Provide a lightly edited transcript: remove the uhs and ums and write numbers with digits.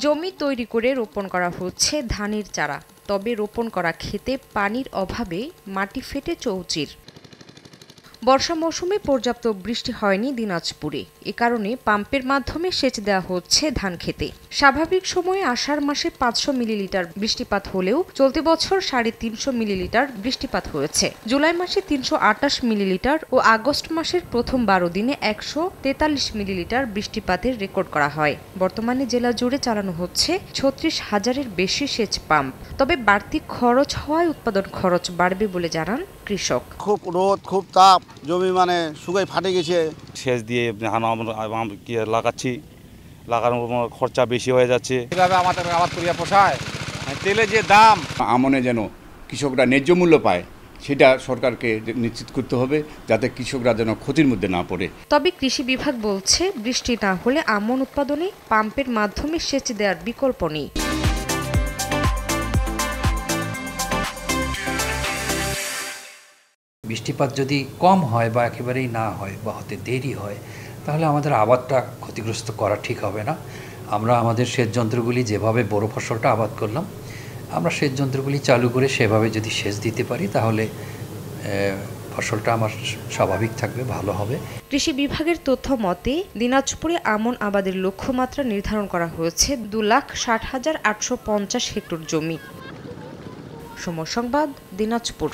জমি তৈরি করে রোপণ করা হচ্ছে ধানের চারা, তবে রোপণ করা ক্ষেতে পানির অভাবে মাটি ফেটে চৌচির। বর্ষা মৌসুমে পর্যাপ্ত বৃষ্টি হয়নি দিনাজপুরে, এ কারণে পাম্পের মাধ্যমে সেচ দেওয়া হচ্ছে ধান খেতে। স্বাভাবিক সময়ে আষাঢ় মাসে 500 মিলিলিটার বৃষ্টিপাত হলেও চলতি বছর 350 মিলিলিটার বৃষ্টিপাত হয়েছে। জুলাই মাসে 328 মিলিলিটার ও আগস্ট মাসের প্রথম 12 দিনে 143 মিলিলিটার বৃষ্টিপাতের রেকর্ড করা হয়। বর্তমানে জেলা জুড়ে চালানো হচ্ছে 36,000-এর বেশি সেচ পাম্প। তবে বাড়তি খরচ হওয়ায় উৎপাদন খরচ বাড়বে বলে জানান কৃষক। খুব রোদ, খুব তাপ, জমি শুকাই ফাটে গেছে। সেচ দিয়ে ধান লাগাচ্ছি, লাগানোর খরচা বেশি হয়ে যাচ্ছে। এভাবে আমাদের আবাদ করিয়া পোষায়, তেলের যে দাম, আমনে যেন কৃষকরা ন্যায্য মূল্য পায় সেটা সরকারকে নিশ্চিত করতে হবে, যাতে কৃষকরা যেন ক্ষতির মধ্যে না পড়ে। তবে কৃষি বিভাগ বলছে, বৃষ্টি না হলে আমন উৎপাদনে পাম্পের মাধ্যমে সেচ দেওয়ার বিকল্প নেই। বৃষ্টিপাত যদি কম হয় বা একেবারেই না হয় বা হতে দেরি হয়, তাহলে আমাদের আবাদটা ক্ষতিগ্রস্ত করা ঠিক হবে না। আমরা আমাদের সেচ যন্ত্রগুলি যেভাবে বড় ফসলটা আবাদ করলাম, আমরা সেচ যন্ত্রগুলি চালু করে সেভাবে যদি সেচ দিতে পারি, তাহলে ফসলটা আমার স্বাভাবিক থাকবে, ভালো হবে। কৃষি বিভাগের তথ্য মতে দিনাজপুরে আমন আবাদের লক্ষ্যমাত্রা নির্ধারণ করা হয়েছে 2,60,850 হেক্টর জমি। সময় সংবাদ, দিনাজপুর।